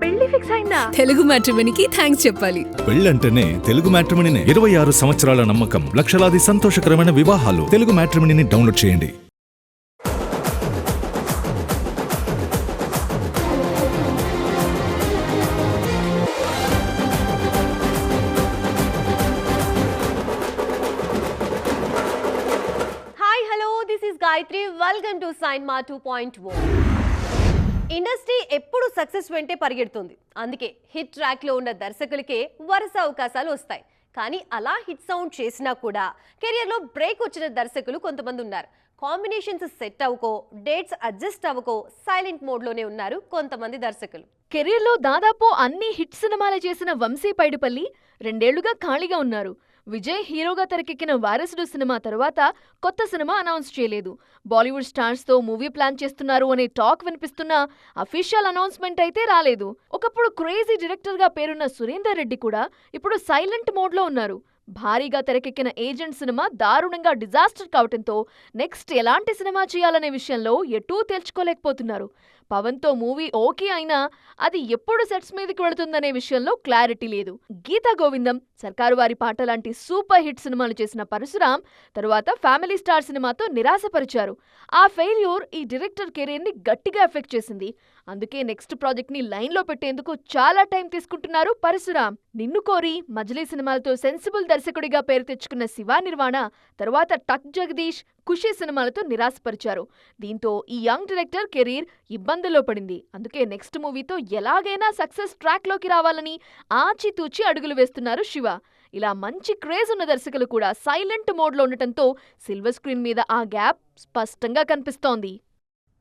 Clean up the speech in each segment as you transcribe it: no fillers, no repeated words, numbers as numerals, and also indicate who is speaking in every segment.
Speaker 1: పెళ్లి ఫిక్స్ అయిందా?
Speaker 2: తెలుగు మ్యాట్రిమోనీకి థ్యాంక్స్ చెప్పాలి.
Speaker 3: పెళ్ళంటేనే తెలుగు మ్యాట్రిమోనీనే. 26 సంవత్సరాల నమ్మకం, లక్షలాది సంతోషకరమైన వివాహాలు. తెలుగు మ్యాట్రిమోనీని డౌన్లోడ్ చేయండి.
Speaker 1: Hi hello, this is Gayathri. Welcome to cinema 2.0. Industry ఎప్పుడు సక్సెస్ వెంటే పరిగెడుతుంది. అందుకే హిట్ ట్రాక్ లో ఉన్న దర్శకులకే వరుస అవకాశాలు వస్తాయి. కానీ అలా హిట్ సౌండ్ చేసినా కూడా కెరియర్ లో బ్రేక్ వచ్చిన దర్శకులు కొంతమంది ఉన్నారు. కాంబినేషన్స్ సెట్ అవ్వకో, డేట్స్ అడ్జస్ట్ అవ్వకో సైలెంట్ మోడ్ లోనే ఉన్నారు కొంతమంది దర్శకులు.
Speaker 4: కెరీర్ లో దాదాపు అన్ని హిట్ సినిమాలు చేసిన వంశీ పైడిపల్లి 2 ఏళ్లుగా ఖాళీగా ఉన్నారు. విజయ్ హీరోగా తెరకెక్కిన వారసుడు సినిమా తరువాత కొత్త సినిమా అనౌన్స్ చేయలేదు. బాలీవుడ్ స్టార్స్ తో మూవీ ప్లాన్ చేస్తున్నారు అనే టాక్ వినిపిస్తున్నా అఫీషియల్ అనౌన్స్మెంట్ అయితే రాలేదు. ఒకప్పుడు క్రేజీ డైరెక్టర్ గా పేరున్న సురేందర్ రెడ్డి కూడా ఇప్పుడు సైలెంట్ మోడ్ లో ఉన్నారు. భారీగా తెరకెక్కిన ఏజెంట్ సినిమా దారుణంగా డిజాస్టర్ కావటంతో నెక్స్ట్ ఎలాంటి సినిమా చేయాలనే విషయంలో ఎటూ తేల్చుకోలేకపోతున్నారు. పవన్ తో మూవీ ఓకే అయినా అది ఎప్పుడు సెట్స్ మీదకి వెళుతుందనే విషయంలో క్లారిటీ లేదు. గీతా గోవిందం, సర్కారు వారి పాట లాంటి సూపర్ హిట్ సినిమాలు చేసిన పరశురాం తరువాత ఫ్యామిలీ స్టార్ సినిమాతో నిరాశపరిచారు. ఆ ఫెయిల్యూర్ ఈ డైరెక్టర్ కెరీర్ ని గట్టిగా ఎఫెక్ట్ చేసింది. అందుకే నెక్స్ట్ ప్రాజెక్ట్ ని లైన్ లో పెట్టేందుకు చాలా టైం తీసుకుంటున్నారు పరశురాం. నిన్ను కోరి, మజిలీ సినిమాలతో సెన్సిబుల్ దర్శకుడిగా పేరు తెచ్చుకున్న శివ నిర్వాణ తరువాత టక్ జగదీష్, ఖుషీ సినిమాలతో నిరాశపరిచారు. దీంతో ఈ యంగ్ డైరెక్టర్ కెరీర్ ఇబ్బందుల్లో పడింది. అందుకే నెక్స్ట్ మూవీతో ఎలాగైనా సక్సెస్ ట్రాక్ లోకి రావాలని ఆచితూచి అడుగులు వేస్తున్నారు శివ. ఇలా మంచి క్రేజ్ ఉన్న దర్శకులు కూడా సైలెంట్ మోడ్ లో ఉండటంతో సిల్వర్ స్క్రీన్ మీద ఆ గ్యాప్ స్పష్టంగా కనిపిస్తోంది.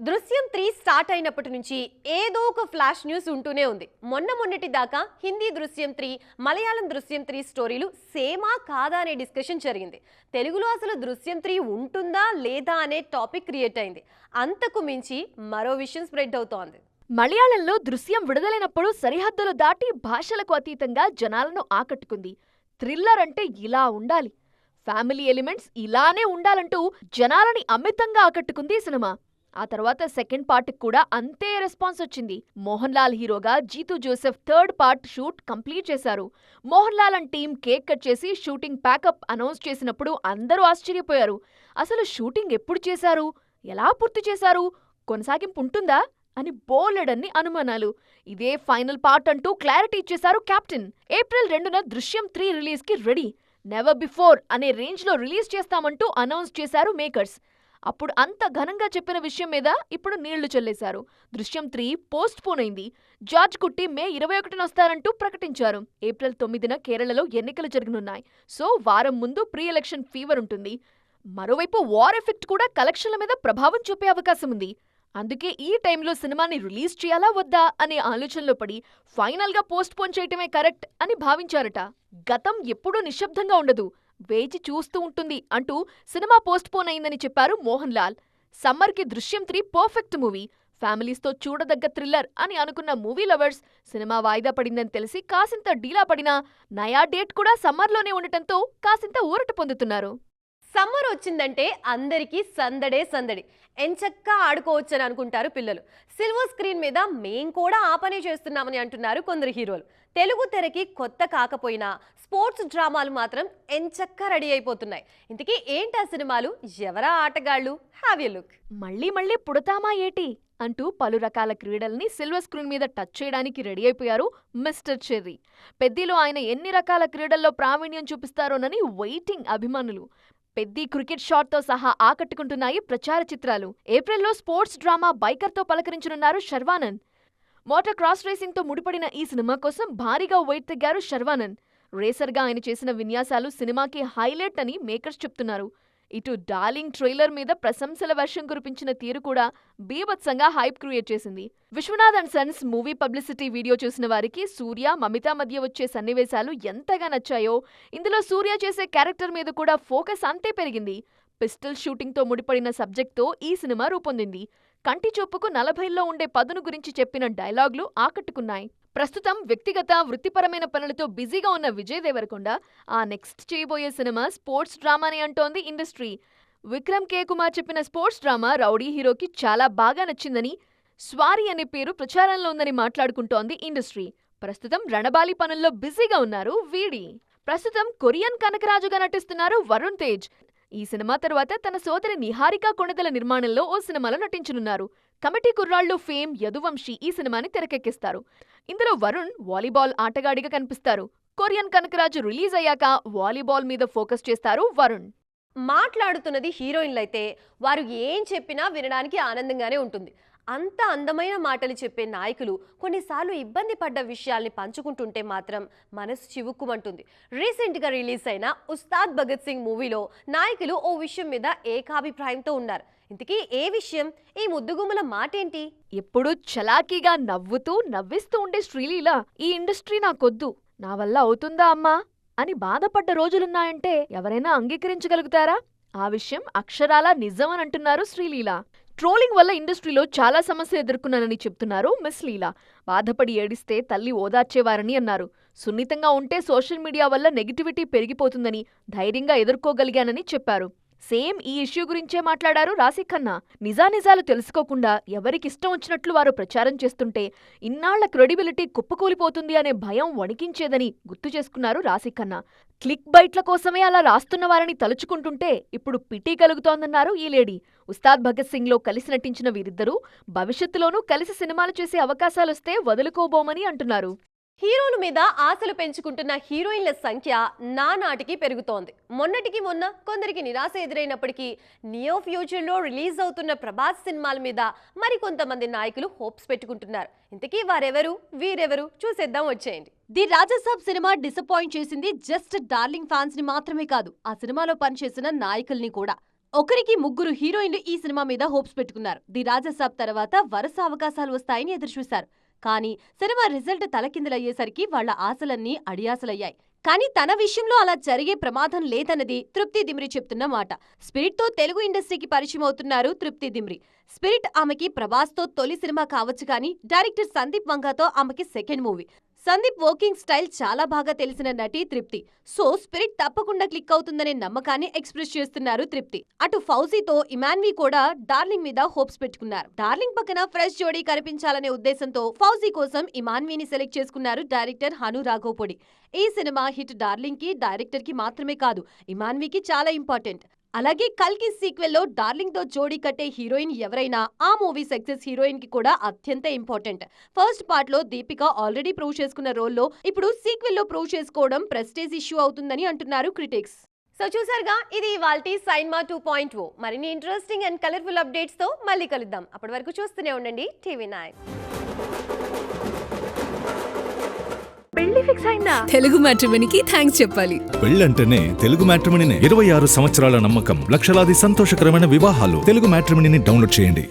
Speaker 1: దృశ్యం 3 స్టార్ట్ అయినప్పటి నుంచి ఏదో ఒక ఫ్లాష్ న్యూస్ ఉంటూనే ఉంది. మొన్నటి దాకా హిందీ దృశ్యం 3, మలయాళం దృశ్యం 3 స్టోరీలు సేమా కాదా అనే డిస్కషన్ జరిగింది. తెలుగులో అసలు దృశ్యం 3 ఉంటుందా లేదా అనే టాపిక్ క్రియేట్ అయింది. అంతకు మించి మరో విషయం స్ప్రెడ్ అవుతోంది.
Speaker 4: మలయాళంలో దృశ్యం విడుదలైనప్పుడు సరిహద్దులు దాటి భాషలకు అతీతంగా జనాలను ఆకట్టుకుంది. థ్రిల్లర్ అంటే ఇలా ఉండాలి, ఫ్యామిలీ ఎలిమెంట్స్ ఇలానే ఉండాలంటూ జనాలని అమితంగా ఆకట్టుకుంది సినిమా. ఆ తర్వాత సెకండ్ పార్ట్ కూడా అంతే రెస్పాన్స్ వచ్చింది. మోహన్ లాల్ హీరోగా Jeethu Joseph third part shoot complete చేశారు. Mohan Lal and team cake cut చేసి షూటింగ్ ప్యాకప్ అనౌన్స్ చేసినప్పుడు అందరూ ఆశ్చర్యపోయారు. అసలు షూటింగ్ ఎప్పుడు చేశారు, ఎలా పూర్తి చేశారు, కొనసాగింపు ఉంటుందా అని బోలెడన్ని అనుమానాలు. ఇదే ఫైనల్ పార్ట్ అంటూ క్లారిటీ ఇచ్చేశారు కెప్టెన్. ఏప్రిల్ 2న దృశ్యం 3 రిలీజ్ కి రెడీ, నెవర్ బిఫోర్ అనే రేంజ్ లో రిలీజ్ చేస్తామంటూ అనౌన్స్ చేశారు మేకర్స్. అప్పుడు అంత ఘనంగా చెప్పిన విషయం మీద ఇప్పుడు నీళ్లు చల్లేశారు. దృశ్యం 3 పోస్ట్ పోన్ అయింది. జార్జ్ కుట్టి మే 21న వస్తారంటూ ప్రకటించారు. ఏప్రిల్ 9న కేరళలో ఎన్నికలు జరగనున్నాయి. సో వారం ముందు ప్రీ ఎలక్షన్ ఫీవర్ ఉంటుంది. మరోవైపు వార్ ఎఫెక్ట్ కూడా కలెక్షన్ల మీద ప్రభావం చూపే అవకాశం ఉంది. అందుకే ఈ టైంలో సినిమాని రిలీజ్ చేయాలా వద్దా అనే ఆలోచనలో పడి ఫైనల్ గా పోస్ట్ పోన్ చేయటమే కరెక్ట్ అని భావించారట. గతం ఎప్పుడూ నిశ్శబ్దంగా ఉండదు, వేచి చూస్తూ ఉంటుంది అంటూ సినిమా పోస్ట్ పోన్ అయిందని చెప్పారు మోహన్ లాల్. సమ్మర్ కి దృశ్యం 3 పర్ఫెక్ట్ మూవీ, ఫ్యామిలీస్ తో చూడదగ్గ థ్రిల్లర్ అని అనుకున్న మూవీ లవర్స్ సినిమా వాయిదా పడిందని తెలిసి కాసింత డీలా పడినా నయా డేట్ కూడా సమ్మర్లోనే ఉండటంతో కాసింత ఊరట పొందుతున్నారు.
Speaker 1: సమ్మర్ వచ్చిందంటే అందరికీ సందడే సందడి, ఎంచక్కా ఆడుకోవచ్చని అనుకుంటారు పిల్లలు. సిల్వర్ స్క్రీన్ మీద మేం కూడా ఆ పనే చేస్తున్నామని అంటున్నారు కొందరు హీరోలు. తెలుగు తెరకి కొత్త కాకపోయినా స్పోర్ట్స్ డ్రామాలు మాత్రం ఎంచక్కా రెడీ అయిపోతున్నాయి. ఇంతకీ ఏంటి ఆ సినిమాలు, ఎవరా ఆటగాళ్లు? Have a look.
Speaker 4: మళ్ళీ పుడతామా ఏటి అంటూ పలు రకాల క్రీడల్ని సిల్వర్ స్క్రీన్ మీద టచ్ చేయడానికి రెడీ అయిపోయారు మిస్టర్ చెర్రీ. పెద్దిలో ఆయన ఎన్ని రకాల క్రీడల్లో ప్రావీణ్యం చూపిస్తారోనని వెయిటింగ్ అభిమానులు. పెద్ది క్రికెట్ షాట్తో సహా ఆకట్టుకుంటున్నాయి ప్రచార చిత్రాలు. ఏప్రిల్లో స్పోర్ట్స్ డ్రామా బైకర్తో పలకరించనున్నారు శర్వానంద్. మోటార్ క్రాస్ రేసింగ్తో ముడిపడిన ఈ సినిమా కోసం భారీగా వెయిట్ తగ్గారు శర్వానంద్. రేసర్గా ఆయన చేసిన విన్యాసాలు సినిమాకి హైలైట్ అని మేకర్స్ చెప్తున్నారు. ఇటు డార్లింగ్ ట్రైలర్ మీద ప్రశంసల వర్షం కురిపించిన తీరు కూడా బీభత్సంగా హైప్ క్రియేట్ చేసింది. Vishwanath and sons movie publicity video చూసిన వారికి సూర్య, మమిత మధ్య వచ్చే సన్నివేశాలు ఎంతగా నచ్చాయో ఇందులో సూర్య చేసే క్యారెక్టర్ మీద కూడా ఫోకస్ అంతే పెరిగింది. పిస్టల్ షూటింగ్తో ముడిపడిన సబ్జెక్ట్తో ఈ సినిమా రూపొందింది. కంటి చూపుకు 40లో ఉండే పదును గురించి చెప్పిన డైలాగులు ఆకట్టుకున్నాయి. ప్రస్తుతం వ్యక్తిగత, వృత్తిపరమైన పనులతో బిజీగా ఉన్న విజయ్ దేవరకొండ ఆ నెక్స్ట్ చేయబోయే సినిమా స్పోర్ట్స్ డ్రామానే అంటోంది ఇండస్ట్రీ. విక్రమ్ కే కుమార్ చెప్పిన స్పోర్ట్స్ డ్రామా రౌడీ హీరోకి చాలా బాగా నచ్చిందని, స్వారీ అనే పేరు ప్రచారంలో ఉందని మాట్లాడుకుంటోంది ఇండస్ట్రీ. ప్రస్తుతం రణబాలి పనుల్లో బిజీగా ఉన్నారు వీడి. ప్రస్తుతం కొరియన్ కనకరాజుగా నటిస్తున్నారు వరుణ్ తేజ్. ఈ సినిమా తర్వాత తన సోదరి నిహారిక కొణిదెల నిర్మాణంలో ఓ సినిమాలో నటించనున్నారు. కమిటీ కుర్రాళ్ళు ఫేమ్ యదువంశీ ఈ సినిమాని తెరకెక్కిస్తారు. ఇందులో వరుణ్ వాలీబాల్ ఆటగాడిగా కనిపిస్తారు. కొరియన్ కనకరాజు రిలీజ్ అయ్యాక వాలీబాల్ మీద ఫోకస్ చేస్తారు వరుణ్.
Speaker 1: మాట్లాడుతున్నది హీరోయిన్లైతే వారు ఏం చెప్పినా వినడానికి ఆనందంగానే ఉంటుంది. అంత అందమైన మాటలు చెప్పే నాయకులు కొన్నిసార్లు ఇబ్బంది పడ్డ విషయాల్ని పంచుకుంటుంటే మాత్రం మనసు చివుక్కుమంటుంది. రీసెంట్గా రిలీజ్ అయిన ఉస్తాద్ భగత్ సింగ్ మూవీలో నాయకులు ఓ విషయం మీద ఏకాభిప్రాయంతో ఉన్నారు. ఇంతకీ ఏ విషయం? ఈ ముద్దుగుమ్మల మాటేంటి?
Speaker 4: ఎప్పుడూ చలాకీగా నవ్విస్తూ ఉండే శ్రీలీల ఈ ఇండస్ట్రీ నాకొద్దు, నా వల్ల అవుతుందా అమ్మా అని బాధపడ్డ రోజులున్నాయంటే ఎవరైనా అంగీకరించగలుగుతారా? ఆ విషయం అక్షరాలా నిజమని అంటున్నారు శ్రీలీల. ట్రోలింగ్ వల్ల ఇండస్ట్రీలో చాలా సమస్య ఎదుర్కొన్నానని చెప్తున్నారు మిస్ లీలా. బాధపడి ఏడిస్తే తల్లి ఓదార్చేవారని అన్నారు. సున్నితంగా ఉంటే సోషల్ మీడియా వల్ల నెగిటివిటీ పెరిగిపోతుందని ధైర్యంగా ఎదుర్కోగలిగానని చెప్పారు. సేమ్ ఈ ఇష్యూ గురించే మాట్లాడారు రాశి ఖన్నా. నిజానిజాలు తెలుసుకోకుండా ఎవరికిష్టం వచ్చినట్లు వారు ప్రచారం చేస్తుంటే ఇన్నాళ్ల క్రెడిబిలిటీ కుప్పకూలిపోతుంది అనే భయం వణికించేదని గుర్తు చేసుకున్నారు రాశి ఖన్నా. క్లిక్ బైట్ల కోసమే అలా రాస్తున్న వారిని తలుచుకుంటుంటే ఇప్పుడు పిటీ కలుగుతోందన్నారు ఈ లేడీ. ఉస్తాద్ భగత్ సింగ్ లో కలిసి నటించిన వీరిద్దరూ భవిష్యత్తులోనూ కలిసి సినిమాలు చేసే అవకాశాలొస్తే వదులుకోబోమని అంటున్నారు.
Speaker 1: హీరోల మీద ఆశలు పెంచుకుంటున్న హీరోయిన్ల సంఖ్య నానాటికి పెరుగుతోంది. మొన్నటికి మొన్న కొందరికి నిరాశ ఎదురైనప్పటికీ నియర్ ఫ్యూచర్లో రిలీజ్ అవుతున్న ప్రభాస్ సినిమాల మీద మరికొంతమంది నాయకులు హోప్స్ పెట్టుకుంటున్నారు. ఇంతకీ వారెవరు వీరెవరు చూసేద్దాం వచ్చేయండి. ది రాజాసాబ్ సినిమా డిసప్పాయింట్ చేసింది జస్ట్ డార్లింగ్ ఫ్యాన్స్ ని మాత్రమే కాదు, ఆ సినిమాలో పనిచేసిన నాయకుల్ని కూడా. ఒకరికి ముగ్గురు హీరోయిన్లు ఈ సినిమా మీద హోప్స్ పెట్టుకున్నారు. ది రాజాసాబ్ తర్వాత వరుస అవకాశాలు వస్తాయని ఎదురుచూశారు. కానీ సినిమా రిజల్ట్ తలకిందులయ్యేసరికి వాళ్ల ఆశలన్నీ అడియాసలయ్యాయి. కానీ తన విషయంలో అలా జరిగే ప్రమాదం లేదన్నది తృప్తి దిమ్రి చెప్తున్న మాట. స్పిరిట్తో తెలుగు ఇండస్ట్రీకి పరిచయం అవుతున్నారు తృప్తి దిమ్రి. స్పిరిట్ ఆమెకి ప్రభాస్తో తొలి సినిమా కావచ్చు, కానీ డైరెక్టర్ సందీప్ వంగాతో ఆమెకి second movie. Sandeep working style చాలా బాగా తెలిసిన నటి తృప్తి. సో స్పిరిట్ తప్పకుండా క్లిక్ అవుతుందనే నమ్మకాన్ని ఎక్స్ప్రెస్ చేస్తున్నారు తృప్తి. అటు ఫౌజీతో ఇమాన్వి కూడా డార్లింగ్ మీద హోప్స్ పెట్టుకున్నారు. డార్లింగ్ పక్కన ఫ్రెష్ జోడీ కనిపించాలనే ఉద్దేశంతో ఫౌజీ కోసం ఇమాన్విని సెలెక్ట్ చేసుకున్నారు డైరెక్టర్ హను రాఘోపొడి. ఈ సినిమా హిట్ డార్లింగ్ కి, డైరెక్టర్ కి మాత్రమే కాదు, ఇమాన్వికి చాలా ఇంపార్టెంట్. అలాగే కల్కి సీక్వెల్లో డార్లింగ్ తో జోడీ కట్టే హీరోయిన్ ఎవరైనా ఆ మూవీ సక్సెస్ హీరోయిన్ కి కూడా అత్యంత ఇంపార్టెంట్. ఫస్ట్ పార్ట్ లో దీపిక ఆల్రెడీ ప్రూవ్ చేసుకున్న రోల్లో ఇప్పుడు సీక్వెల్ లో ప్రూవ్ చేసుకోవడం ప్రెస్టేజ్ ఇష్యూ అవుతుందని అంటున్నారు క్రిటిక్స్. సో చూసారుగా, ఇది ఇవాల్టి సైన్మా 2.0. మరిన్ని ఇంట్రెస్టింగ్ అండ్ కలర్ఫుల్ అప్డేట్స్ తో మళ్ళీ కలుద్దాం. అప్పటి వరకు చూస్తూనే ఉండండి TV9.
Speaker 4: పెళ్లి ఫిక్స్ అయిందా?
Speaker 2: తెలుగు మ్యాట్రిమనీకి థ్యాంక్స్ చెప్పాలి.
Speaker 3: పెళ్ళంటేనే తెలుగు మ్యాట్రిమనీనే. 26 సంవత్సరాల నమ్మకం, లక్షలాది సంతోషకరమైన వివాహాలు. తెలుగు మ్యాట్రిమనీని డౌన్లోడ్ చేయండి.